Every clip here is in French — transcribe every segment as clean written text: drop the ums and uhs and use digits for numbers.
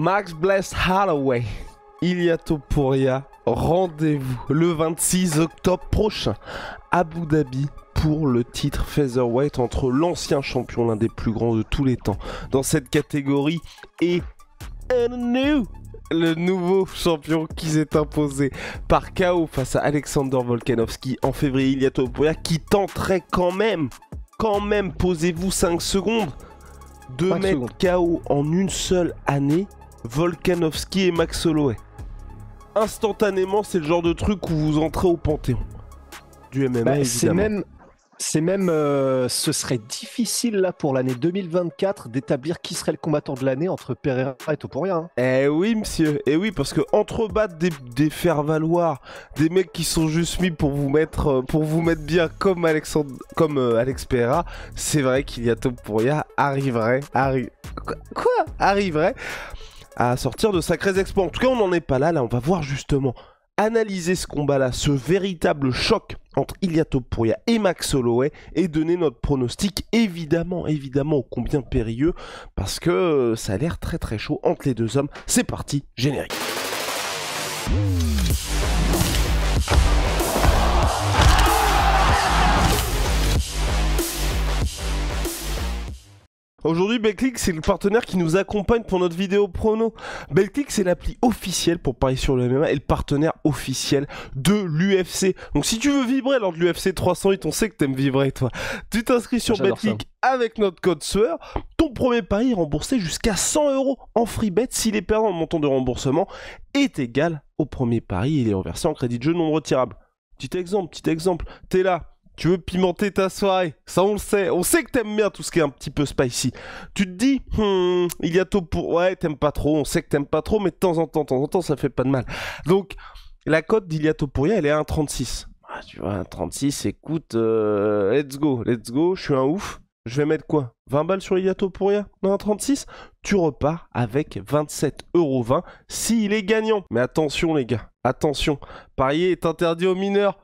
Max Bless Holloway, Ilia Topuria, rendez-vous le 26 octobre prochain à Abu Dhabi pour le titre featherweight entre l'ancien champion, l'un des plus grands de tous les temps dans cette catégorie, et le nouveau champion qui s'est imposé par KO face à Alexander Volkanovski en février. Ilia Topuria qui tenterait quand même, posez-vous 5 secondes, de mettre KO en une seule année Volkanovski et Max Holloway. Instantanément, c'est le genre de truc où vous entrez au panthéon du MMA, évidemment. Ce serait difficile là pour l'année 2024 d'établir qui serait le combattant de l'année entre Pereira et Topuria. Hein. Eh oui, monsieur. Eh oui, parce que entrebattre des faire-valoir, des mecs qui sont juste mis pour vous mettre bien comme Alex Pereira, c'est vrai qu'Ilia Topuria arriverait à sortir de sacrés exploits. En tout cas, on n'en est pas là. Là, on va voir justement analyser ce combat-là, ce véritable choc entre Ilia Topuria et Max Holloway, et donner notre pronostic, évidemment, ô combien périlleux, parce que ça a l'air très très chaud entre les deux hommes. C'est parti, générique. Aujourd'hui, Betclic, c'est le partenaire qui nous accompagne pour notre vidéo prono. Betclic, c'est l'appli officielle pour parier sur le MMA et le partenaire officiel de l'UFC. Donc si tu veux vibrer lors de l'UFC 308, on sait que t'aimes vibrer, toi. Tu t'inscris sur Betclic avec notre code SUEUR. Ton premier pari est remboursé jusqu'à 100 € en free bet si les perdants, le montant de remboursement est égal au premier pari. Il est reversé en crédit de jeu non retirable. Petit exemple. T'es là. Tu veux pimenter ta soirée, ça on le sait. On sait que t'aimes bien tout ce qui est un petit peu spicy. Tu te dis, Ilia Topuria, ouais, t'aimes pas trop, on sait que t'aimes pas trop, mais de temps en temps, ça fait pas de mal. Donc, la cote d'Ilia Topuria, elle est à 1,36. Ah, tu vois, 1,36, écoute, let's go, je suis un ouf. Je vais mettre quoi, 20 balles sur Ilia Topuria dans 1,36. Tu repars avec 27,20 € s'il est gagnant. Mais attention les gars, attention, parier est interdit aux mineurs.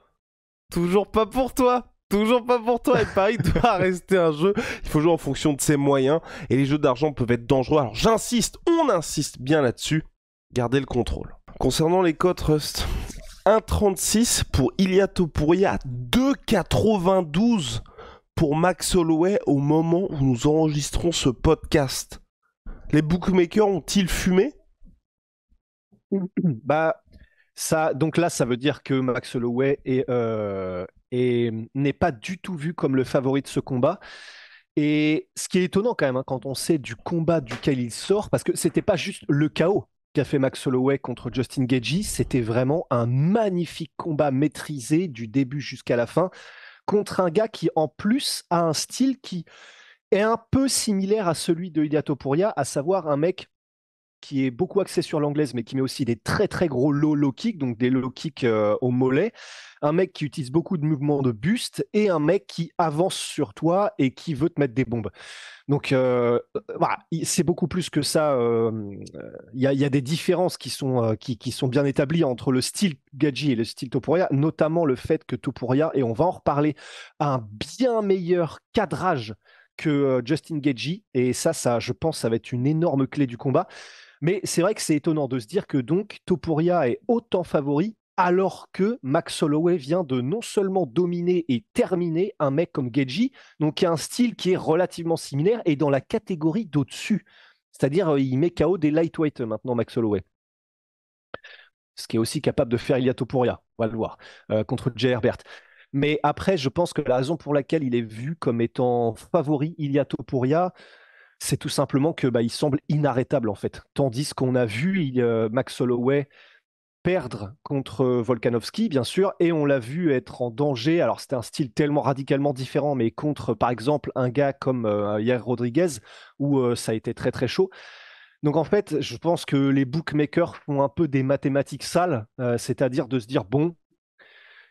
Toujours pas pour toi, et Paris doit rester un jeu, il faut jouer en fonction de ses moyens, et les jeux d'argent peuvent être dangereux, alors on insiste bien là-dessus, gardez le contrôle. Concernant les cotes, Rust, 1,36 pour Ilia Topuria, 2,92 pour Max Holloway au moment où nous enregistrons ce podcast. Les bookmakers ont-ils fumé ? Donc là, ça veut dire que Max Holloway n'est pas du tout vu comme le favori de ce combat. Et ce qui est étonnant quand même, hein, quand on sait du combat duquel il sort, parce que c'était pas juste le KO qu'a fait Max Holloway contre Justin Gaethje, c'était vraiment un magnifique combat maîtrisé du début jusqu'à la fin, contre un gars qui en plus a un style qui est un peu similaire à celui de Ilia Topuria, à savoir un mec qui est beaucoup axé sur l'anglaise, mais qui met aussi des très très gros low kicks, donc des low kicks au mollet, un mec qui utilise beaucoup de mouvements de buste, et un mec qui avance sur toi et qui veut te mettre des bombes. Donc voilà, c'est beaucoup plus que ça. Il y a des différences qui sont bien établies entre le style Gaethje et le style Topuria, notamment le fait que Topuria, et on va en reparler, a un bien meilleur cadrage que Justin Gaethje, et ça, je pense, ça va être une énorme clé du combat. Mais c'est vrai que c'est étonnant de se dire que donc Topuria est autant favori alors que Max Holloway vient de non seulement dominer et terminer un mec comme Gaethje, donc qui a un style qui est relativement similaire et dans la catégorie d'au-dessus. C'est-à-dire, il met KO des lightweight maintenant, Max Holloway. Ce qui est aussi capable de faire Ilia Topuria, on va le voir, contre Jay Herbert. Mais après, je pense que la raison pour laquelle il est vu comme étant favori Ilia Topuria, c'est tout simplement que il semble inarrêtable en fait. Tandis qu'on a vu Max Holloway perdre contre Volkanovski, bien sûr, et on l'a vu être en danger. Alors c'était un style tellement radicalement différent, mais contre par exemple un gars comme Yair Rodriguez, où ça a été très très chaud. Donc en fait, je pense que les bookmakers font un peu des mathématiques sales, c'est-à-dire de se dire, bon,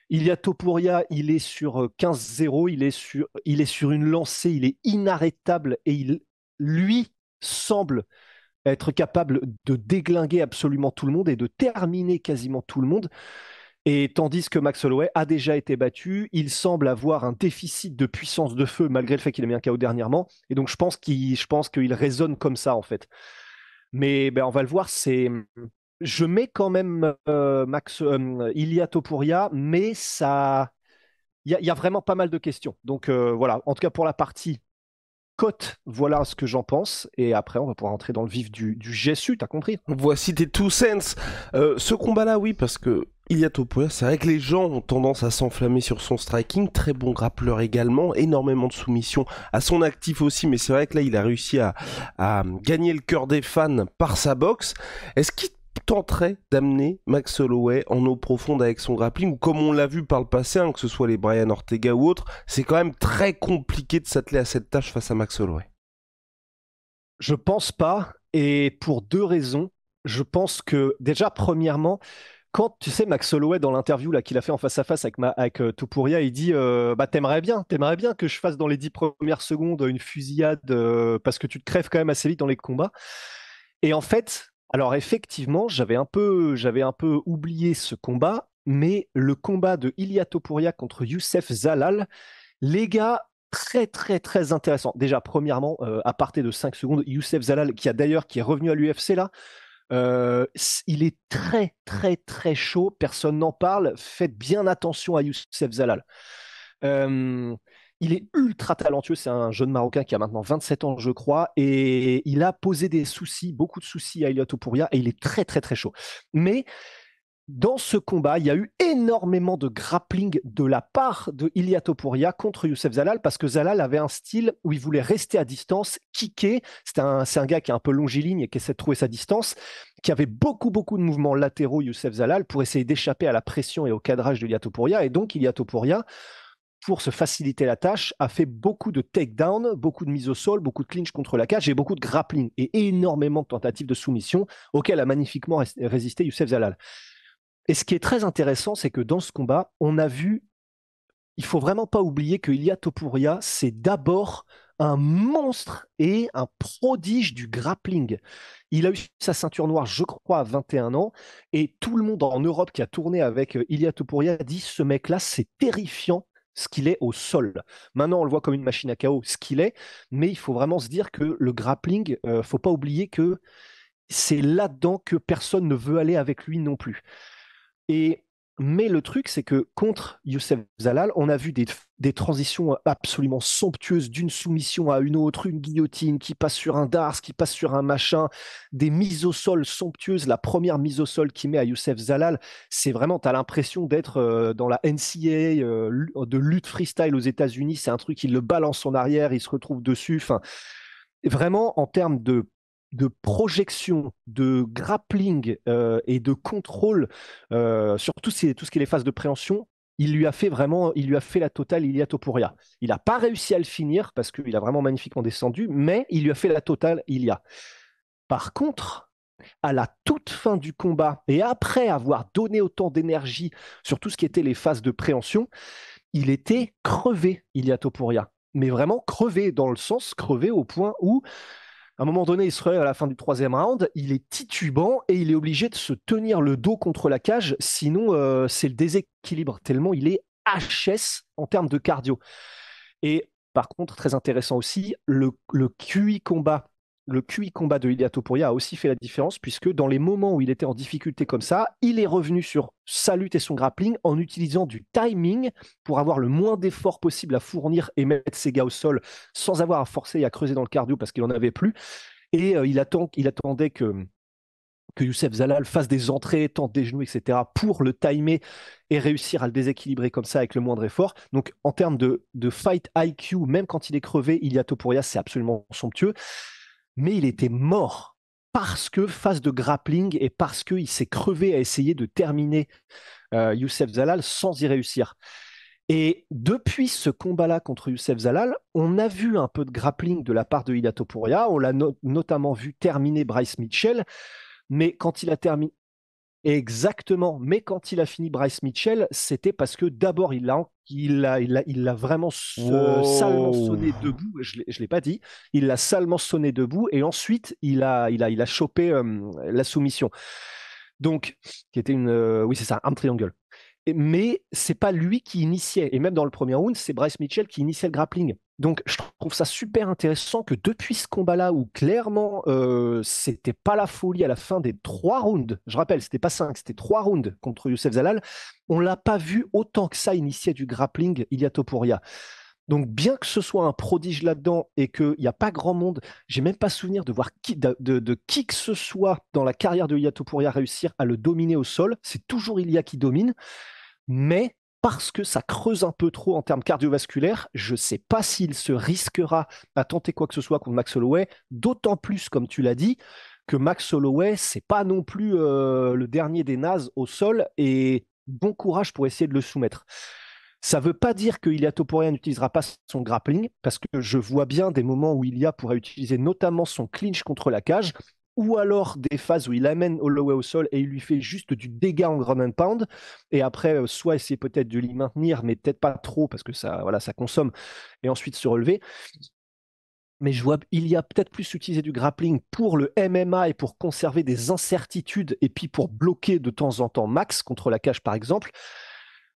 Ilia Topuria, il est sur 15-0, il est sur une lancée, il est inarrêtable, et lui semble être capable de déglinguer absolument tout le monde et de terminer quasiment tout le monde. Et tandis que Max Holloway a déjà été battu, il semble avoir un déficit de puissance de feu malgré le fait qu'il a mis un KO dernièrement. Et donc je pense qu'il raisonne comme ça en fait. Mais ben, on va le voir, je mets quand même Ilia Topuria, mais ça, il y a vraiment pas mal de questions. Donc voilà, en tout cas pour la partie cote, voilà ce que j'en pense. Et après, on va pouvoir entrer dans le vif du GSU, t'as compris? Voici tes two cents. Ce combat-là, oui, parce que Ilia Topuria, c'est vrai que les gens ont tendance à s'enflammer sur son striking, très bon grappleur également, énormément de soumissions à son actif aussi, mais c'est vrai que là, il a réussi à gagner le cœur des fans par sa boxe. Est-ce qu'il tenterait d'amener Max Holloway en eau profonde avec son grappling, ou comme on l'a vu par le passé, hein, que ce soit les Brian Ortega ou autres, c'est quand même très compliqué de s'atteler à cette tâche face à Max Holloway. Je pense pas, et pour deux raisons. Je pense que déjà, premièrement, quand tu sais Max Holloway dans l'interview là qu'il a fait en face à face avec Topuria, il dit bah t'aimerais bien que je fasse dans les 10 premières secondes une fusillade parce que tu te crèves quand même assez vite dans les combats. Et en fait, alors effectivement, j'avais un peu oublié ce combat, mais le combat de Ilia Topuria contre Youssef Zalal, les gars, très très très intéressant. Déjà, premièrement, à partir de 5 secondes, Youssef Zalal, qui est revenu à l'UFC là, il est très très très chaud, personne n'en parle. Faites bien attention à Youssef Zalal. Euh, il est ultra talentueux, c'est un jeune Marocain qui a maintenant 27 ans, je crois, et il a posé des soucis, beaucoup de soucis à Ilia Topuria, et il est très très très chaud. Mais dans ce combat, il y a eu énormément de grappling de la part de Ilia Topuria contre Youssef Zalal parce que Zalal avait un style où il voulait rester à distance, kicker. C'est un gars qui est un peu longiligne et qui essaie de trouver sa distance, qui avait beaucoup de mouvements latéraux, Youssef Zalal, pour essayer d'échapper à la pression et au cadrage de Ilia Topuria. Et donc, Ilia Topuria, pour se faciliter la tâche, a fait beaucoup de takedown, beaucoup de mise au sol, beaucoup de clinch contre la cage et beaucoup de grappling et énormément de tentatives de soumission auxquelles a magnifiquement résisté Youssef Zalal. Et ce qui est très intéressant, c'est que dans ce combat, on a vu, il faut vraiment pas oublier que Ilia Topuria, c'est d'abord un monstre et un prodige du grappling. Il a eu sa ceinture noire, je crois, à 21 ans, et tout le monde en Europe qui a tourné avec Ilia Topuria dit ce mec-là, c'est terrifiant ce qu'il est au sol. Maintenant, on le voit comme une machine à chaos, ce qu'il est, mais il faut vraiment se dire que le grappling, faut pas oublier que c'est là-dedans que personne ne veut aller avec lui non plus. Et, mais le truc, c'est que contre Youssef Zalal, on a vu des transitions absolument somptueuses d'une soumission à une autre, une guillotine qui passe sur un dars, qui passe sur un machin, des mises au sol somptueuses. La première mise au sol qu'il met à Youssef Zalal, c'est vraiment, tu as l'impression d'être dans la NCAA de lutte freestyle aux États-Unis. C'est un truc, il le balance en arrière, il se retrouve dessus. Enfin, vraiment, en termes de projection, de grappling et de contrôle sur tout ce qui est les phases de préhension, il lui a fait la totale Ilia Topuria. Il n'a pas réussi à le finir parce qu'il a vraiment magnifiquement descendu, mais il lui a fait la totale Ilia. Par contre, à la toute fin du combat et après avoir donné autant d'énergie sur tout ce qui était les phases de préhension, il était crevé, Ilia Topuria. Mais vraiment crevé, dans le sens crevé au point où à un moment donné, il se relève à la fin du troisième round, il est titubant et il est obligé de se tenir le dos contre la cage, sinon c'est le déséquilibre, tellement il est HS en termes de cardio. Et par contre, très intéressant aussi, le QI combat. Le QI combat de Ilia Topuria a aussi fait la différence puisque dans les moments où il était en difficulté comme ça, il est revenu sur sa lutte et son grappling en utilisant du timing pour avoir le moins d'efforts possible à fournir et mettre ses gars au sol sans avoir à forcer et à creuser dans le cardio parce qu'il n'en avait plus. Et il attendait que Youssef Zalal fasse des entrées, tente des genoux, etc., pour le timer et réussir à le déséquilibrer comme ça avec le moindre effort. Donc, en termes de fight IQ, même quand il est crevé, Ilia Topuria, c'est absolument somptueux. Mais il était mort parce que phase de grappling et parce qu'il s'est crevé à essayer de terminer Youssef Zalal sans y réussir. Et depuis ce combat-là contre Youssef Zalal, on a vu un peu de grappling de la part de Ilia Topuria. On l'a notamment vu terminer Bryce Mitchell. Mais quand il a terminé, exactement, mais quand il a fini Bryce Mitchell, c'était parce que d'abord, il l'a vraiment salement Wow. sonné debout, je ne l'ai pas dit, il l'a salement sonné debout, et ensuite, il a chopé la soumission. Donc, qui était oui, c'est ça, un triangle. Mais c'est pas lui qui initiait, et même dans le premier round, c'est Bryce Mitchell qui initiait le grappling. Donc, je trouve ça super intéressant que depuis ce combat-là, où clairement, c'était pas la folie à la fin des 3 rounds, je rappelle, c'était pas 5, c'était 3 rounds contre Youssef Zalal, on l'a pas vu autant que ça initier du grappling Ilia Topuria. Donc, bien que ce soit un prodige là-dedans et qu'il n'y a pas grand monde, j'ai même pas souvenir de voir de qui que ce soit dans la carrière de Ilia Topuria réussir à le dominer au sol. C'est toujours Ilia qui domine, mais parce que ça creuse un peu trop en termes cardiovasculaires, je ne sais pas s'il se risquera à tenter quoi que ce soit contre Max Holloway, d'autant plus, comme tu l'as dit, que Max Holloway, c'est pas non plus le dernier des nazes au sol, et bon courage pour essayer de le soumettre. Ça ne veut pas dire que Ilia Topuria n'utilisera pas son grappling, parce que je vois bien des moments où Ilia pourrait utiliser notamment son clinch contre la cage, ou alors des phases où il amène Holloway au sol et il lui fait juste du dégât en ground and pound, et après, soit essayer peut-être de l'y maintenir, mais peut-être pas trop, parce que ça, voilà, ça consomme, et ensuite se relever. Mais je vois, il y a peut-être plus utiliser du grappling pour le MMA et pour conserver des incertitudes, et puis pour bloquer de temps en temps Max contre la cage, par exemple.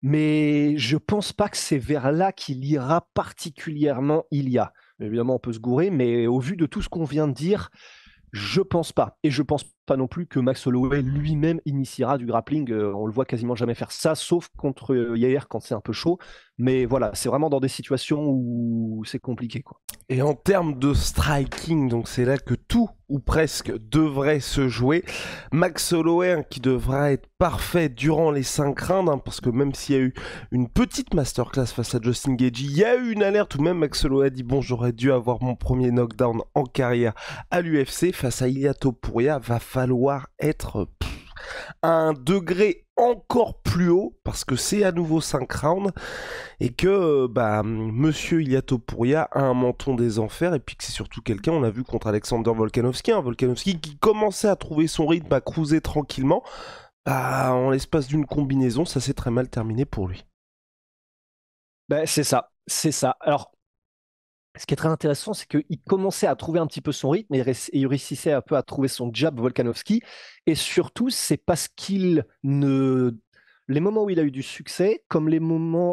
Mais je pense pas que c'est vers là qu'il ira particulièrement Ilia. Évidemment, on peut se gourer, mais au vu de tout ce qu'on vient de dire, je pense pas. Et je pense pas non plus que Max Holloway lui-même initiera du grappling. On le voit quasiment jamais faire ça, sauf contre Yair quand c'est un peu chaud. Mais voilà, c'est vraiment dans des situations où c'est compliqué, quoi. Et en termes de striking, donc c'est là que tout ou presque devrait se jouer. Max Holloway hein, qui devra être parfait durant les 5 rounds, hein, parce que même s'il y a eu une petite masterclass face à Justin Gaethje, il y a eu une alerte où même Max Holloway a dit bon, j'aurais dû avoir mon premier knockdown en carrière à l'UFC face à Ilia Topuria. Va falloir être à un degré encore plus haut parce que c'est à nouveau 5 rounds et que monsieur Ilia Topuria a un menton des enfers et puis que c'est surtout quelqu'un, on l'a vu contre Alexander Volkanovski, hein, Volkanovski qui commençait à trouver son rythme, à cruiser tranquillement, en l'espace d'une combinaison, ça s'est très mal terminé pour lui. Ben, c'est ça, c'est ça. Alors, ce qui est très intéressant, c'est qu'il commençait à trouver un petit peu son rythme et il réussissait un peu à trouver son jab Volkanovski. Et surtout, c'est parce qu'il ne. Les moments où il a eu du succès, comme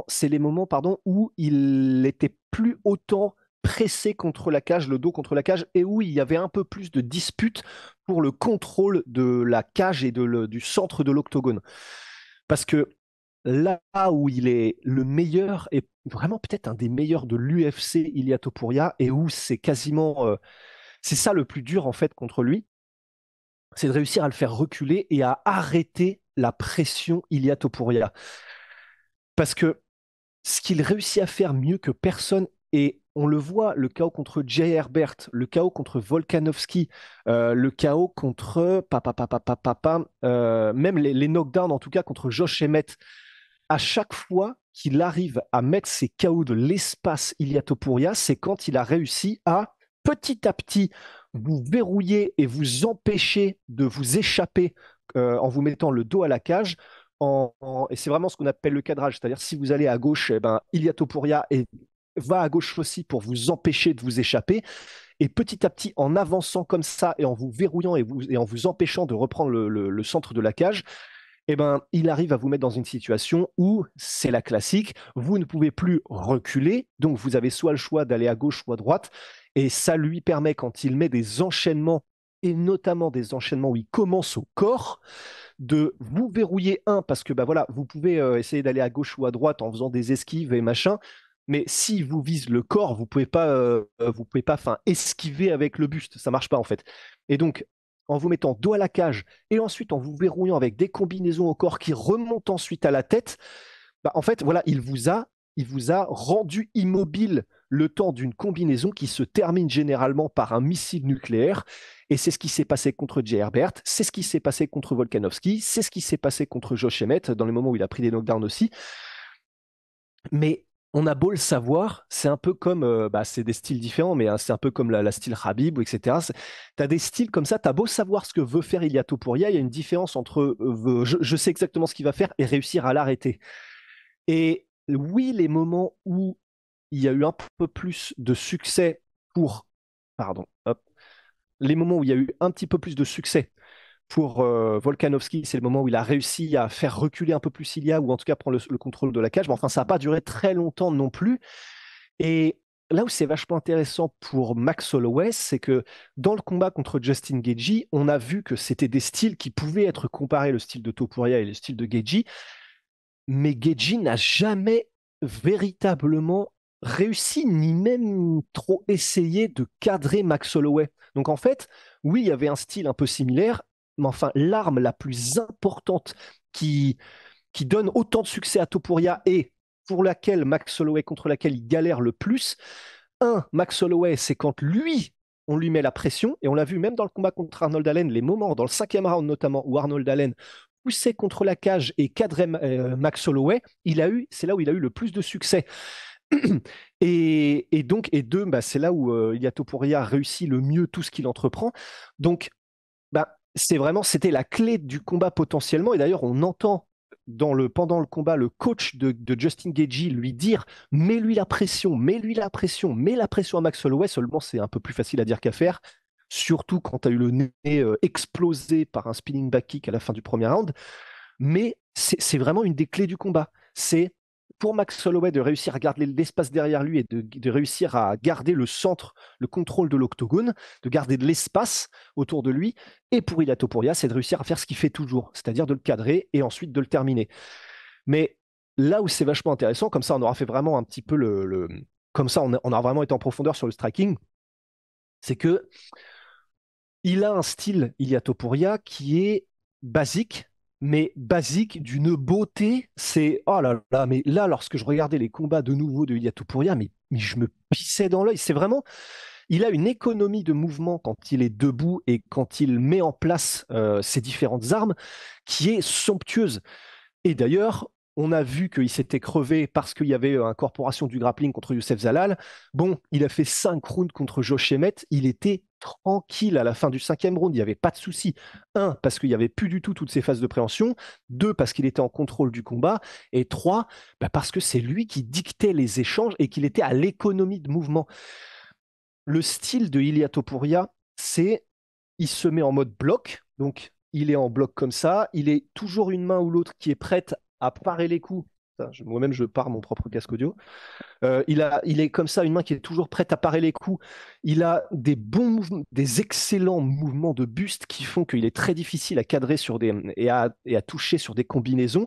c'est les moments, pardon, où il n'était plus autant pressé contre la cage, le dos contre la cage, et où il y avait un peu plus de dispute pour le contrôle de la cage et du centre de l'octogone. Parce que là où il est le meilleur, et vraiment peut-être un des meilleurs de l'UFC, Ilia Topuria, et où c'est quasiment, c'est ça le plus dur en fait contre lui, c'est de réussir à le faire reculer et à arrêter la pression Ilia Topuria. Parce que ce qu'il réussit à faire mieux que personne, et on le voit, le KO contre Jay Herbert, le KO contre Volkanovski, le KO contre même les knockdowns en tout cas contre Josh Emmett, à chaque fois qu'il arrive à mettre ses KO de l'espace Ilia Topuria, c'est quand il a réussi à petit à petit vous verrouiller et vous empêcher de vous échapper en vous mettant le dos à la cage. Et c'est vraiment ce qu'on appelle le cadrage, c'est-à-dire si vous allez à gauche, eh ben, Ilia Topuria va à gauche aussi pour vous empêcher de vous échapper. Et petit à petit, en avançant comme ça et en vous verrouillant et en vous empêchant de reprendre le centre de la cage, eh ben, il arrive à vous mettre dans une situation où c'est la classique, vous ne pouvez plus reculer, donc vous avez soit le choix d'aller à gauche ou à droite, et ça lui permet, quand il met des enchaînements, et notamment des enchaînements où il commence au corps, de vous verrouiller parce que bah voilà, vous pouvez essayer d'aller à gauche ou à droite en faisant des esquives et machin, mais si vous vise le corps, vous pouvez pas, enfin, esquiver avec le buste, ça marche pas en fait. Et donc, en vous mettant dos à la cage et ensuite en vous verrouillant avec des combinaisons au corps qui remontent ensuite à la tête, bah, en fait, voilà, il vous a rendu immobile le temps d'une combinaison qui se termine généralement par un missile nucléaire. Et c'est ce qui s'est passé contre Jay Herbert, c'est ce qui s'est passé contre Volkanovski, c'est ce qui s'est passé contre Josh Emmett dans les moments où il a pris des knockdowns aussi. Mais on a beau le savoir, c'est un peu comme, c'est des styles différents, mais hein, c'est un peu comme la style Khabib, etc. Tu as des styles comme ça, tu as beau savoir ce que veut faire Ilia Topuria, il y a une différence entre je sais exactement ce qu'il va faire et réussir à l'arrêter. Et oui, les moments où il y a eu un peu plus de succès pardon, hop, les moments où il y a eu un petit peu plus de succès pour Volkanovski, c'est le moment où il a réussi à faire reculer un peu plus Ilia, ou en tout cas prendre le contrôle de la cage. Mais enfin, ça n'a pas duré très longtemps non plus. Et là où c'est vachement intéressant pour Max Holloway, c'est que dans le combat contre Justin Gaethje, on a vu que c'était des styles qui pouvaient être comparés, le style de Topuria et le style de Gaethje, mais Gaethje n'a jamais véritablement réussi, ni même trop essayé de cadrer Max Holloway. Donc en fait, oui, il y avait un style un peu similaire, mais enfin, l'arme la plus importante qui, qui donne autant de succès à Topuria et pour laquelle Max Holloway, contre laquelle il galère le plus, Max Holloway, c'est quand lui, on lui met la pression, et on l'a vu même dans le combat contre Arnold Allen, les moments, dans le 5e round notamment, où Arnold Allen poussait contre la cage et cadrait Max Holloway, c'est là où il a eu le plus de succès. Et deux, bah, c'est là où Ilia Topuria réussit le mieux tout ce qu'il entreprend. Donc, bah, c'était la clé du combat potentiellement. Et d'ailleurs, on entend pendant le combat le coach de Justin Gaethje lui dire mets-lui la pression, mets-lui la pression, mets la pression à Max Holloway. Seulement, c'est un peu plus facile à dire qu'à faire. Surtout quand tu as eu le nez explosé par un spinning back kick à la fin du premier round. Mais c'est vraiment une des clés du combat. C'est pour Max Holloway de réussir à garder l'espace derrière lui et de réussir à garder le centre, le contrôle de l'octogone, de garder de l'espace autour de lui. Et pour Ilia Topuria, c'est de réussir à faire ce qu'il fait toujours, c'est-à-dire de le cadrer et ensuite de le terminer. Mais là où c'est vachement intéressant, comme ça on aura fait vraiment un petit peu comme ça on aura vraiment été en profondeur sur le striking, c'est que il a un style, Ilia Topuria, qui est basique, mais basique d'une beauté. C'est oh là là, mais là, lorsque je regardais les combats de nouveau de Ilia Topuria, mais je me pissais dans l'œil. C'est vraiment, il a une économie de mouvement quand il est debout et quand il met en place ses différentes armes qui est somptueuse. Et d'ailleurs, on a vu qu'il s'était crevé parce qu'il y avait incorporation du grappling contre Youssef Zalal. Bon, il a fait 5 rounds contre Josh Emmett. Il était tranquille à la fin du 5e round. Il n'y avait pas de souci. Parce qu'il n'y avait plus du tout toutes ces phases de préhension. 2, parce qu'il était en contrôle du combat. Et 3, parce que c'est lui qui dictait les échanges et qu'il était à l'économie de mouvement. Le style de Ilia Topuria, c'est il se met en mode bloc. Donc, il est en bloc comme ça. Il est toujours une main ou l'autre qui est prête à parer les coups. Moi-même, je pars mon propre casque audio. Il est comme ça, une main qui est toujours prête à parer les coups. Il a des bons mouvements, des excellents mouvements de buste qui font qu'il est très difficile à cadrer et à toucher sur des combinaisons.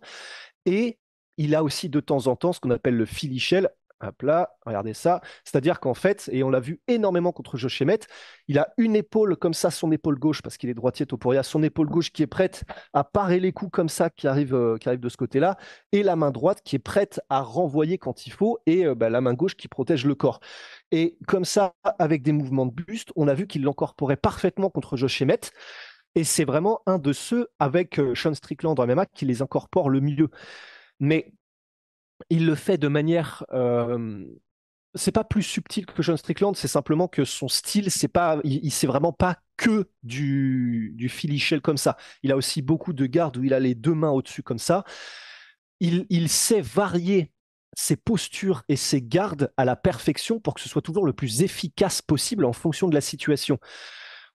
Et il a aussi de temps en temps ce qu'on appelle le Philly shell. Hop là, regardez ça. C'est-à-dire qu'en fait, et on l'a vu énormément contre Josh Emmett, il a une épaule comme ça, son épaule gauche, parce qu'il est droitier Topuria, son épaule gauche qui est prête à parer les coups comme ça, qui arrive de ce côté-là, et la main droite qui est prête à renvoyer quand il faut, et la main gauche qui protège le corps. Et comme ça, avec des mouvements de buste, on a vu qu'il l'incorporait parfaitement contre Josh Emmett. Et c'est vraiment un de ceux, avec Sean Strickland en MMA, qui les incorpore le mieux. Mais il le fait de manière. C'est pas plus subtil que Sean Strickland, c'est simplement que son style, c'est vraiment pas que du Philly shell comme ça. Il a aussi beaucoup de gardes où il a les 2 mains au-dessus comme ça. Il sait varier ses postures et ses gardes à la perfection pour que ce soit toujours le plus efficace possible en fonction de la situation.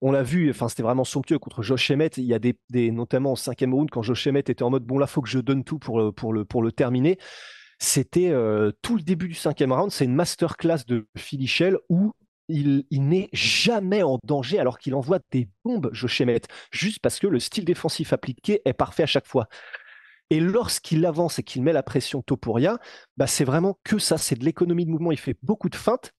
On l'a vu, enfin c'était vraiment somptueux contre Josh Emmett. Il y a notamment au 5e round quand Josh Emmett était en mode bon là faut que je donne tout pour le terminer. C'était tout le début du 5e round, c'est une masterclass de Philly shell où il n'est jamais en danger alors qu'il envoie des bombes, Josh Emmett, juste parce que le style défensif appliqué est parfait à chaque fois. Et lorsqu'il avance et qu'il met la pression Topuria, c'est vraiment que ça, c'est de l'économie de mouvement. Il fait beaucoup de feintes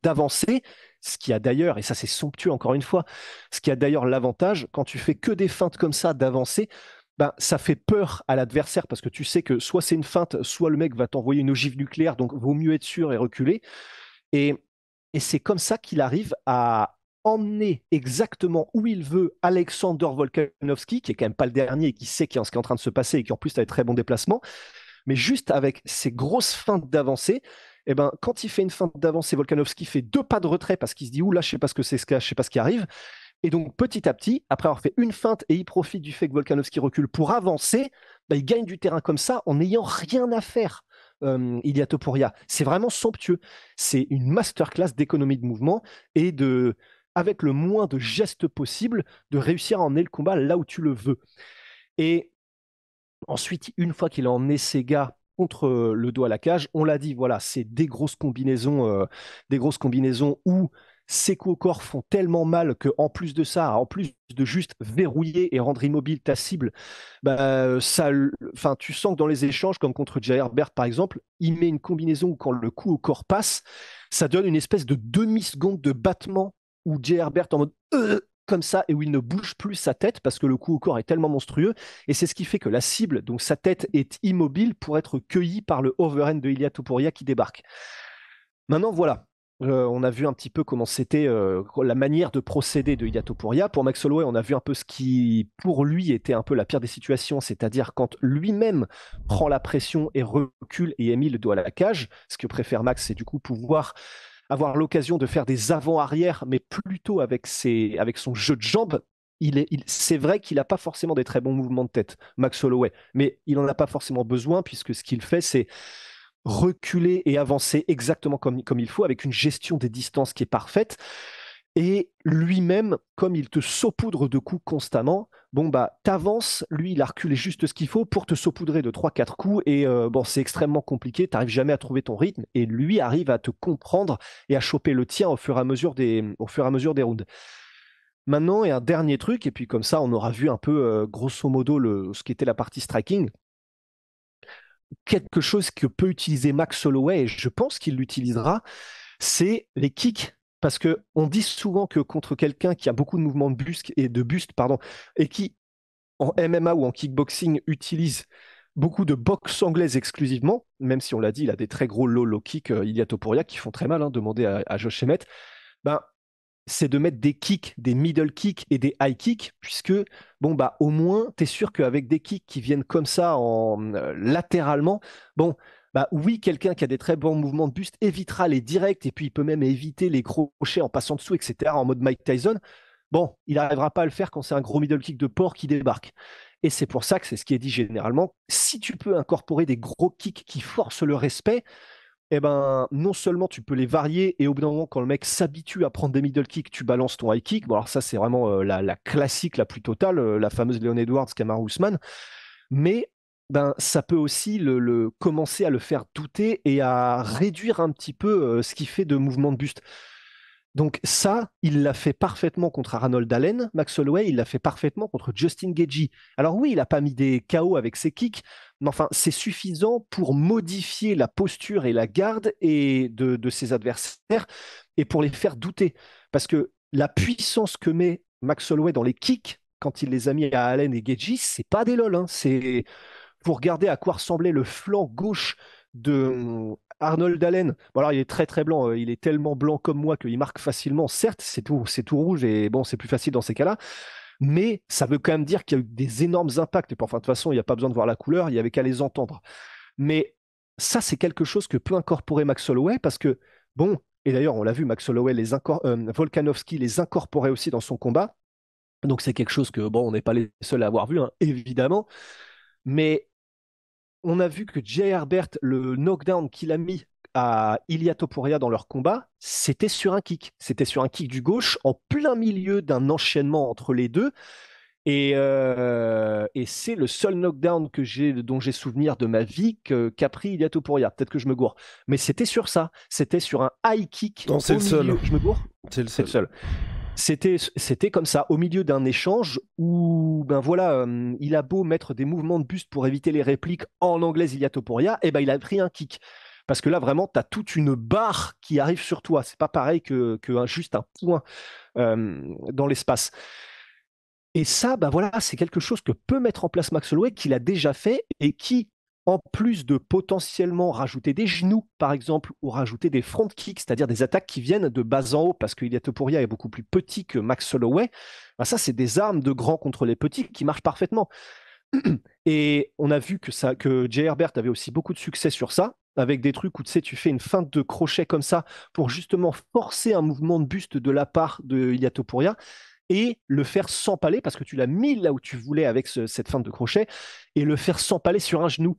d'avancée, ce qui a d'ailleurs, et ça c'est somptueux encore une fois, ce qui a d'ailleurs l'avantage, quand tu fais que des feintes comme ça d'avancée, ça fait peur à l'adversaire parce que tu sais que soit c'est une feinte, soit le mec va t'envoyer une ogive nucléaire, donc vaut mieux être sûr et reculer. Et c'est comme ça qu'il arrive à emmener exactement où il veut Alexander Volkanovski, qui est quand même pas le dernier et qui sait ce qui est en train de se passer et qui en plus a des très bons déplacements. Mais juste avec ces grosses feintes d'avancée, quand il fait une feinte d'avancée, Volkanovski fait 2 pas de retrait parce qu'il se dit ouh là, je sais pas ce que c'est, je sais pas ce qui arrive. Et donc, petit à petit, après avoir fait une feinte et il profite du fait que Volkanovski recule pour avancer, il gagne du terrain comme ça en n'ayant rien à faire. Ilia Topuria, c'est vraiment somptueux. C'est une masterclass d'économie de mouvement et avec le moins de gestes possible, de réussir à emmener le combat là où tu le veux. Et ensuite, une fois qu'il a emmené ses gars contre le dos à la cage. On l'a dit, voilà, c'est des grosses combinaisons où ces coups au corps font tellement mal que en plus de ça, en plus de juste verrouiller et rendre immobile ta cible, bah, enfin, tu sens que dans les échanges, comme contre Jay Herbert par exemple, il met une combinaison où quand le coup au corps passe, ça donne une espèce de demi-seconde de battement où Jay Herbert en mode comme ça et où il ne bouge plus sa tête parce que le coup au corps est tellement monstrueux et c'est ce qui fait que la cible, donc sa tête est immobile pour être cueillie par le overhand de Ilia Topuria qui débarque. Maintenant voilà, on a vu un petit peu comment c'était la manière de procéder de Ilia Topuria. Pour Max Holloway, on a vu un peu ce qui pour lui était un peu la pire des situations, c'est-à-dire quand lui-même prend la pression et recule et a mis le doigt à la cage. Ce que préfère Max, c'est du coup pouvoir avoir l'occasion de faire des avant-arrière, mais plutôt avec son jeu de jambes. C'est vrai qu'il n'a pas forcément des très bons mouvements de tête, Max Holloway, mais il n'en a pas forcément besoin puisque ce qu'il fait, c'est reculer et avancer exactement comme il faut, avec une gestion des distances qui est parfaite. Et lui-même, comme il te saupoudre de coups constamment, bon bah t'avances, lui il a reculé juste ce qu'il faut pour te saupoudrer de 3-4 coups et bon c'est extrêmement compliqué, t'arrives jamais à trouver ton rythme et lui arrive à te comprendre et à choper le tien au fur et à mesure des rounds. Maintenant, et un dernier truc, et puis comme ça on aura vu un peu grosso modo ce qu'était la partie striking, quelque chose que peut utiliser Max Holloway, et je pense qu'il l'utilisera, c'est les kicks. Parce que on dit souvent que contre quelqu'un qui a beaucoup de mouvements de buste, pardon, et qui en MMA ou en kickboxing utilise beaucoup de boxe anglaise exclusivement, même si on l'a dit, il a des très gros low kicks, Ilia Topuria, qui font très mal, hein, demandez à Josh Emmett, ben, c'est de mettre des kicks, des middle kicks et des high kicks, puisque, bon, bah, au moins, tu es sûr qu'avec des kicks qui viennent comme ça, latéralement, bon, bah oui, quelqu'un qui a des très bons mouvements de buste évitera les directs, et puis il peut même éviter les crochets en passant dessous, etc., en mode Mike Tyson. Bon, il n'arrivera pas à le faire quand c'est un gros middle kick de porc qui débarque. Et c'est pour ça que c'est ce qui est dit généralement. Si tu peux incorporer des gros kicks qui forcent le respect, eh ben, non seulement tu peux les varier et au bout d'un moment, quand le mec s'habitue à prendre des middle kicks, tu balances ton high kick. Bon, alors ça, c'est vraiment la classique la plus totale, la fameuse Leon Edwards, Kamaru Usman. Mais ben, ça peut aussi commencer à le faire douter et à réduire un petit peu ce qu'il fait de mouvement de buste. Donc ça, il l'a fait parfaitement contre Arnold Allen, Max Holloway, il l'a fait parfaitement contre Justin Gaethje. Alors oui, il n'a pas mis des KO avec ses kicks, mais enfin, c'est suffisant pour modifier la posture et la garde de ses adversaires et pour les faire douter. Parce que la puissance que met Max Holloway dans les kicks, quand il les a mis à Allen et Gaethje, c'est pas des lol, hein. C'est pour regarder à quoi ressemblait le flanc gauche de Arnold Allen. Bon, alors il est très très blanc, il est tellement blanc comme moi qu'il marque facilement. Certes, c'est tout rouge et bon, c'est plus facile dans ces cas-là. Mais ça veut quand même dire qu'il y a eu des énormes impacts. Et enfin, de toute façon, il n'y a pas besoin de voir la couleur, il n'y avait qu'à les entendre. Mais ça, c'est quelque chose que peut incorporer Max Holloway parce que, bon, et d'ailleurs, on l'a vu, Max Holloway, Volkanovski les incorporait aussi dans son combat. Donc c'est quelque chose que, bon, on n'est pas les seuls à avoir vu, hein, évidemment. Mais on a vu que Jay Herbert, le knockdown qu'il a mis à Ilia Topuria dans leur combat, c'était sur un kick. C'était sur un kick du gauche en plein milieu d'un enchaînement entre les deux. Et c'est le seul knockdown dont j'ai souvenir de ma vie qu'a pris Ilia Topuria. Peut-être que je me gourre. Mais c'était sur ça. C'était sur un high kick. Non, c'est le seul. Je me gourre. C'est le C'est le seul. seul. C'était comme ça, au milieu d'un échange où, ben voilà, il a beau mettre des mouvements de buste pour éviter les répliques en anglais Ilia Topuria, et ben il a pris un kick. Parce que là, vraiment, tu as toute une barre qui arrive sur toi. C'est pas pareil que juste un point dans l'espace. Et ça, ben voilà, c'est quelque chose que peut mettre en place Max Holloway, qu'il a déjà fait et qui, en plus de potentiellement rajouter des genoux, par exemple, ou rajouter des front kicks, c'est-à-dire des attaques qui viennent de bas en haut, parce qu'Ilia Topuria est beaucoup plus petit que Max Holloway, ben ça, c'est des armes de grands contre les petits qui marchent parfaitement. Et on a vu que Jay Herbert avait aussi beaucoup de succès sur ça, avec des trucs où tu sais, tu fais une feinte de crochet comme ça pour justement forcer un mouvement de buste de la part de Ilia Topuria et le faire s'empaler parce que tu l'as mis là où tu voulais avec cette feinte de crochet et le faire s'empaler sur un genou.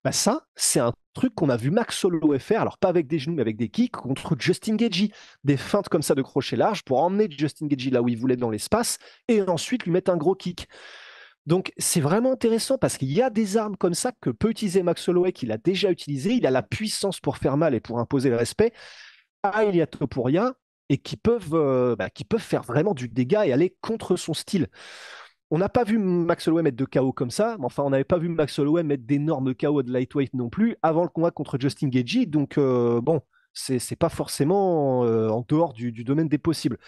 Bah ça, c'est un truc qu'on a vu Max Holloway faire, alors pas avec des genoux, mais avec des kicks contre Justin Gaethje. Des feintes comme ça de crochet large pour emmener Justin Gaethje là où il voulait dans l'espace et ensuite lui mettre un gros kick. Donc c'est vraiment intéressant parce qu'il y a des armes comme ça que peut utiliser Max Holloway, qu'il a déjà utilisé. Il a la puissance pour faire mal et pour imposer le respect à Ilia Topuria et qui peuvent faire vraiment du dégât et aller contre son style. On n'a pas vu Max Holloway mettre de KO comme ça, mais enfin, on n'avait pas vu Max Holloway mettre d'énormes KO de lightweight non plus avant le combat contre Justin Gaethje. Donc, bon, c'est pas forcément en dehors du domaine des possibles.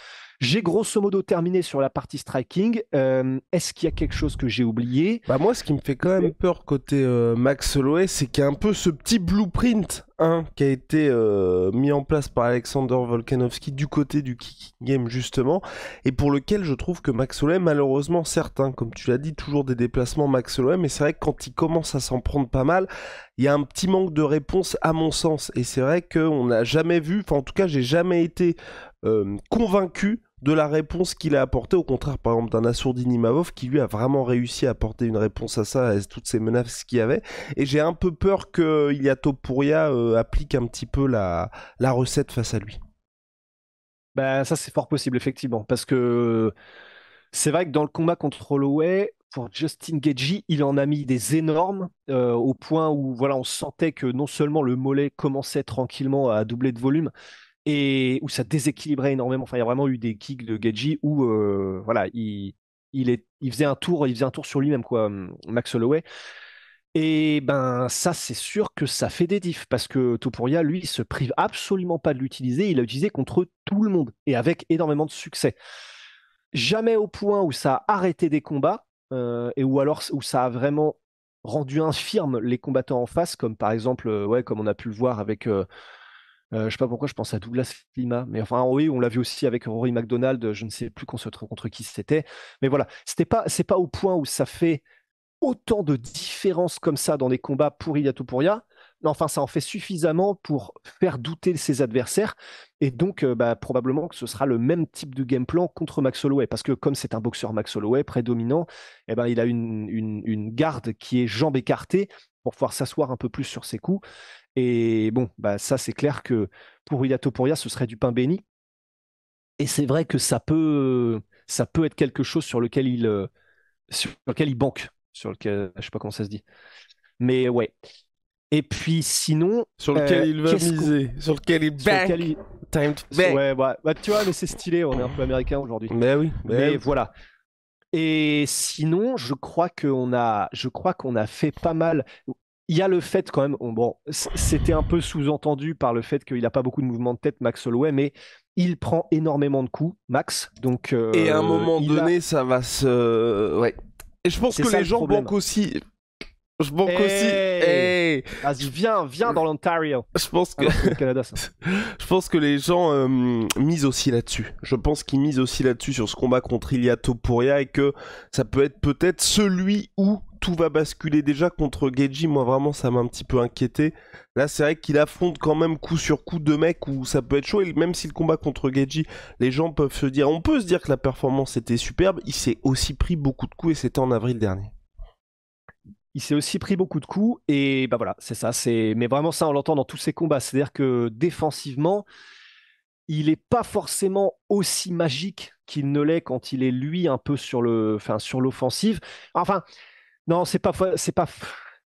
J'ai grosso modo terminé sur la partie striking. Est-ce qu'il y a quelque chose que j'ai oublié? Bah moi, ce qui me fait quand même peur côté Max Holloway, c'est qu'il y a un peu ce petit blueprint qui a été mis en place par Alexander Volkanovski du côté du kicking game justement, et pour lequel je trouve que Max Holloway, malheureusement, certains, comme tu l'as dit, toujours des déplacements Max Holloway, mais c'est vrai que quand il commence à s'en prendre pas mal, il y a un petit manque de réponse à mon sens, et c'est vrai qu'on n'a jamais vu, enfin en tout cas, j'ai jamais été convaincu de la réponse qu'il a apportée, au contraire par exemple d'un Assourdini Mavov qui lui a vraiment réussi à apporter une réponse à ça, à toutes ces menaces qu'il y avait, et j'ai un peu peur que Ilia Topuria applique un petit peu la recette face à lui. Ben, ça, c'est fort possible, effectivement, parce que c'est vrai que dans le combat contre Holloway, pour Justin Gaethje, il en a mis des énormes, au point où voilà, on sentait que non seulement le mollet commençait tranquillement à doubler de volume, et où ça déséquilibrait énormément. Enfin, il y a vraiment eu des kicks de Gaethje où voilà, il faisait un tour sur lui-même, quoi, Max Holloway. Et ben ça, c'est sûr que ça fait des diffs parce que Topuria, lui, il se prive absolument pas de l'utiliser. Il l'a utilisé contre tout le monde et avec énormément de succès. Jamais au point où ça a arrêté des combats et ou alors où ça a vraiment rendu infirme les combattants en face, comme par exemple, ouais, comme on a pu le voir avec, je sais pas pourquoi je pense à Douglas Lima, mais enfin oui, on l'a vu aussi avec Rory McDonald. Je ne sais plus contre qui c'était, mais voilà, c'est pas au point où ça fait autant de différences comme ça dans des combats pour Ilia Topuria. Mais enfin, ça en fait suffisamment pour faire douter ses adversaires. Et donc, bah, probablement que ce sera le même type de game plan contre Max Holloway. Parce que comme c'est un boxeur Max Holloway prédominant, eh ben, il a une garde qui est jambe écartée pour pouvoir s'asseoir un peu plus sur ses coups. Et bon, bah, ça, c'est clair que pour Ilia Topuria, ce serait du pain béni. Et c'est vrai que ça peut être quelque chose sur lequel il banque, sur lequel, je sais pas comment ça se dit. Mais ouais. Et puis sinon, Sur lequel il va qu'est-ce qu'on, miser, sur lequel il sur lequel bank, il, time to bank. ouais, bah, tu vois, mais c'est stylé, on est un peu américain aujourd'hui. Ben oui, ben Mais oui. voilà. Et sinon, je crois qu'on a fait pas mal. Il y a le fait quand même, bon, c'était un peu sous-entendu par le fait qu'il n'a pas beaucoup de mouvements de tête, Max Holloway, mais il prend énormément de coups, Max. Donc, Et à un moment donné, ça va se... Ouais. Et je pense c'est que ça les le gens problème. banquent aussi. Je banque aussi. Hey! Hey, Vas-y, viens dans l'Ontario. je pense Ah que non, c'est le Canada, ça. je pense que les gens misent aussi là-dessus. Je pense qu'ils misent aussi là-dessus sur ce combat contre Ilia Topuria et que ça peut être peut-être celui où tout va basculer déjà contre Gaethje. Moi vraiment ça m'a un petit peu inquiété. Là c'est vrai qu'il affronte quand même coup sur coup deux mecs où ça peut être chaud et même si le combat contre Gaethje, les gens peuvent se dire, on peut se dire que la performance était superbe, il s'est aussi pris beaucoup de coups et c'était en avril dernier. Il s'est aussi pris beaucoup de coups et bah voilà, c'est ça. Mais vraiment ça, on l'entend dans tous ses combats. C'est-à-dire que défensivement, il n'est pas forcément aussi magique qu'il ne l'est quand il est lui un peu enfin, sur l'offensive. Enfin, non, c'est pas.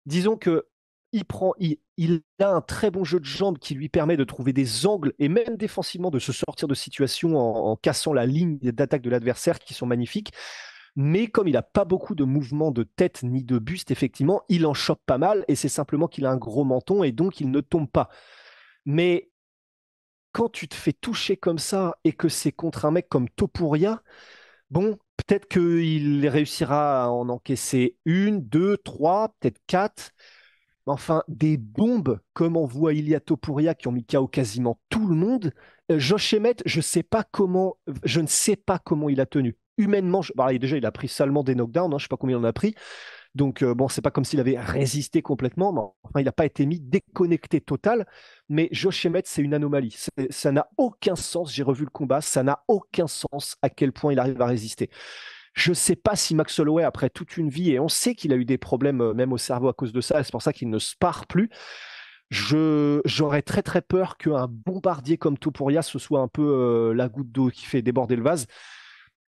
Disons que il a un très bon jeu de jambes qui lui permet de trouver des angles et même défensivement de se sortir de situations en cassant la ligne d'attaque de l'adversaire qui sont magnifiques. Mais comme il n'a pas beaucoup de mouvements de tête ni de buste, effectivement, il en chope pas mal et c'est simplement qu'il a un gros menton et donc il ne tombe pas. Mais quand tu te fais toucher comme ça et que c'est contre un mec comme Topuria, bon, peut-être qu'il réussira à en encaisser une, deux, trois, peut-être quatre. Mais enfin, des bombes comme on voit Ilia Topuria qui ont mis KO quasiment tout le monde. Josh Emmett, je ne sais pas comment il a tenu. Humainement, bah, déjà, il a pris seulement des knockdowns, hein, je ne sais pas combien il en a pris. Donc, bon, c'est pas comme s'il avait résisté complètement, mais enfin, il n'a pas été mis déconnecté total. Mais Josh Emmett, c'est une anomalie. Ça n'a aucun sens. J'ai revu le combat. Ça n'a aucun sens à quel point il arrive à résister. Je ne sais pas si Max Holloway, après toute une vie, et on sait qu'il a eu des problèmes même au cerveau à cause de ça, et c'est pour ça qu'il ne spare plus. J'aurais très très peur qu'un bombardier comme Topuria, ce soit un peu la goutte d'eau qui fait déborder le vase.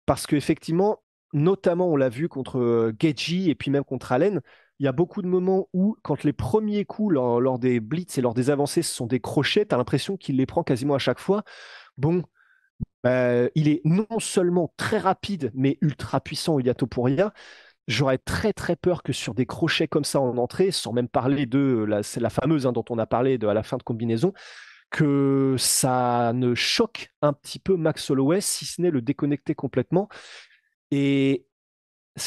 Parce qu'effectivement, notamment on l'a vu contre Geji et puis même contre Allen, il y a beaucoup de moments où, quand les premiers coups lors des blitz et lors des avancées, ce sont des crochets, tu as l'impression qu'il les prend quasiment à chaque fois. Bon, il est non seulement très rapide, mais ultra puissant, Ilia Topuria. J'aurais très très peur que sur des crochets comme ça en entrée, sans même parler c'est la fameuse dont on a parlé à la fin de combinaison, que ça ne choque un petit peu Max Holloway, si ce n'est le déconnecter complètement. Et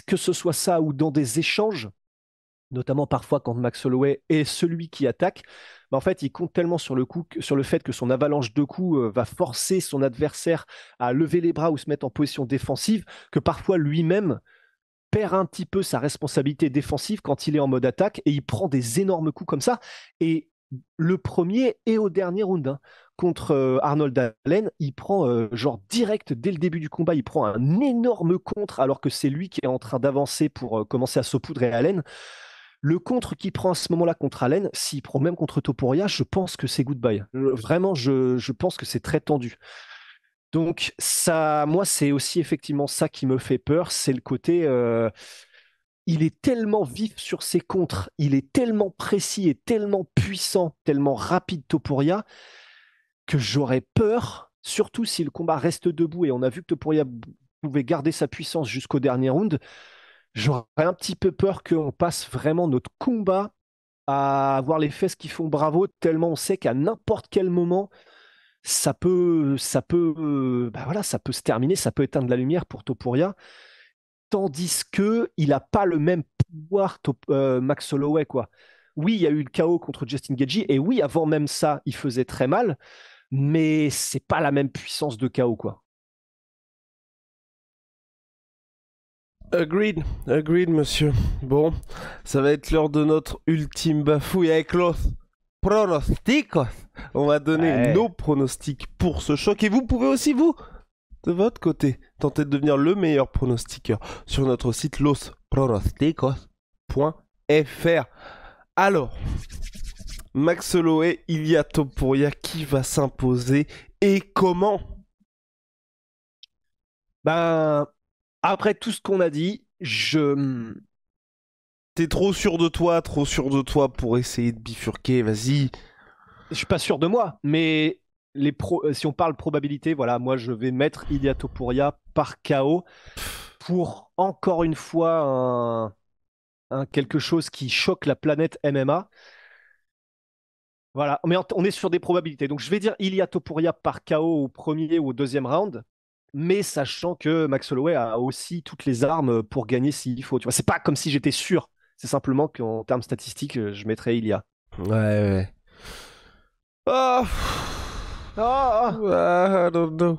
que ce soit ça ou dans des échanges, notamment parfois quand Max Holloway est celui qui attaque, en fait, il compte tellement sur le fait que son avalanche de coups va forcer son adversaire à lever les bras ou se mettre en position défensive, que parfois lui-même perd un petit peu sa responsabilité défensive quand il est en mode attaque et il prend des énormes coups comme ça. Et le premier et au dernier round, contre Arnold Allen, il prend genre direct dès le début du combat, il prend un énorme contre alors que c'est lui qui est en train d'avancer pour commencer à saupoudrer Allen. Le contre qu'il prend à ce moment-là contre Allen, s'il prend même contre Topuria, je pense que c'est goodbye. Vraiment, je pense que c'est très tendu. Donc ça, moi, c'est aussi effectivement ça qui me fait peur, c'est le côté, il est tellement vif sur ses contres, il est tellement précis et tellement puissant, tellement rapide Topuria, que j'aurais peur, surtout si le combat reste debout, et on a vu que Topuria pouvait garder sa puissance jusqu'au dernier round, j'aurais un petit peu peur qu'on passe vraiment notre combat à avoir les fesses qui font bravo, tellement on sait qu'à n'importe quel moment, ça peut se terminer, ça peut éteindre la lumière pour Topuria, tandis que il n'a pas le même pouvoir Max Holloway, quoi. Oui, il y a eu le KO contre Justin Gaethje, et oui, avant même ça, il faisait très mal, mais c'est pas la même puissance de KO, quoi. Agreed, monsieur. Bon, ça va être l'heure de notre ultime bafouille avec los pronosticos. On va donner nos pronostics pour ce choc. Et vous pouvez aussi, vous, de votre côté, tenter de devenir le meilleur pronostiqueur sur notre site lospronosticos.fr. Alors, Max Holloway, Ilia Topuria, qui va s'imposer et comment? Après tout ce qu'on a dit, T'es trop sûr de toi pour essayer de bifurquer, vas-y. Je suis pas sûr de moi, mais si on parle probabilité, voilà, moi je vais mettre Ilia Topuria par KO pour encore une fois quelque chose qui choque la planète MMA. Voilà, mais on est sur des probabilités. Donc je vais dire Ilia Topuria par KO au premier ou au deuxième round, mais sachant que Max Holloway a aussi toutes les armes pour gagner s'il faut. Tu vois, c'est pas comme si j'étais sûr. C'est simplement qu'en termes statistiques, je mettrais Ilia. Ouais. Oh. I don't know.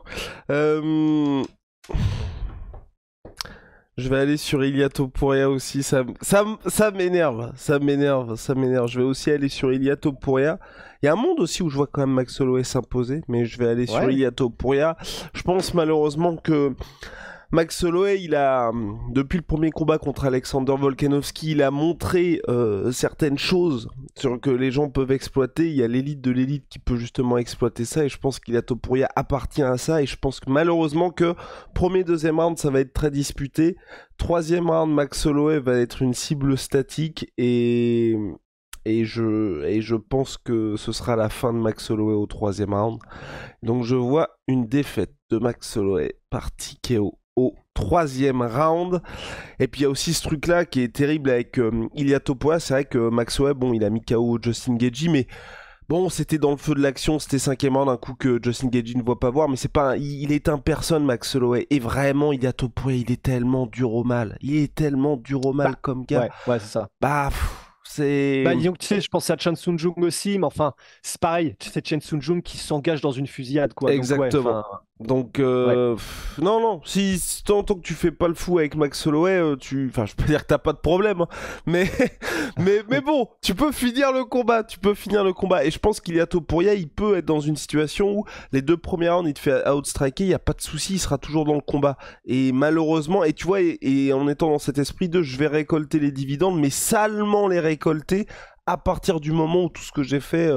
Je vais aller sur Ilia Topuria aussi. Ça m'énerve. Je vais aussi aller sur Ilia Topuria. Il y a un monde aussi où je vois quand même Max Holloway s'imposer, mais je vais aller sur Ilia Topuria. Je pense malheureusement que Max Holloway, depuis le premier combat contre Alexander Volkanovski, il a montré certaines choses que les gens peuvent exploiter. Il y a l'élite de l'élite qui peut justement exploiter ça, et je pense qu'Ilia Topuria appartient à ça, et je pense que malheureusement que premier, deuxième round, ça va être très disputé. Troisième round, Max Holloway va être une cible statique, et je pense que ce sera la fin de Max Holloway au troisième round. Donc je vois une défaite de Max Holloway par TKO au troisième round. Et puis il y a aussi ce truc là qui est terrible avec Ilia Topuria. C'est vrai que Max Holloway, bon, il a mis KO Justin Gaethje, mais bon, c'était dans le feu de l'action, c'était cinquième round, un coup que Justin Gaethje ne voit pas voir, mais c'est pas il est un personne, Max Holloway, et vraiment Ilia Topuria, il est tellement dur au mal, comme gars. Ouais, c'est ça. C'est... disons que, tu sais, je pensais à Chan Sung Jung aussi, mais enfin, c'est pareil, c'est Chan Sung Jung qui s'engage dans une fusillade, quoi. Exactement. Donc, non, tant que tu fais pas le fou avec Max Holloway, enfin, je peux dire que t'as pas de problème, hein. mais bon, tu peux finir le combat, et je pense qu'Ilia Topuria, il peut être dans une situation où les deux premiers rounds, il te fait outstriker, il y a pas de souci, il sera toujours dans le combat, et malheureusement, et tu vois, et en étant dans cet esprit de je vais récolter les dividendes, mais salement les récolter à partir du moment où tout ce que j'ai fait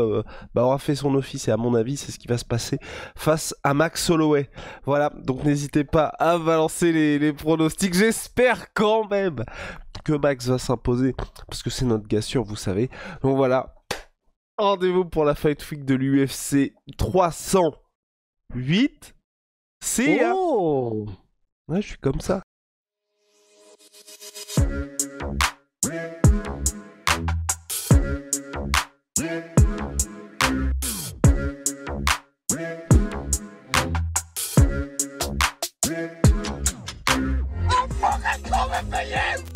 aura fait son office. Et à mon avis, c'est ce qui va se passer face à Max Holloway. Voilà, donc n'hésitez pas à balancer les pronostics. J'espère quand même que Max va s'imposer, parce que c'est notre gars sûr, vous savez. Donc voilà, rendez-vous pour la Fight Week de l'UFC 308. C'est... Oh Ouais, je suis comme ça. I'm fucking coming for you!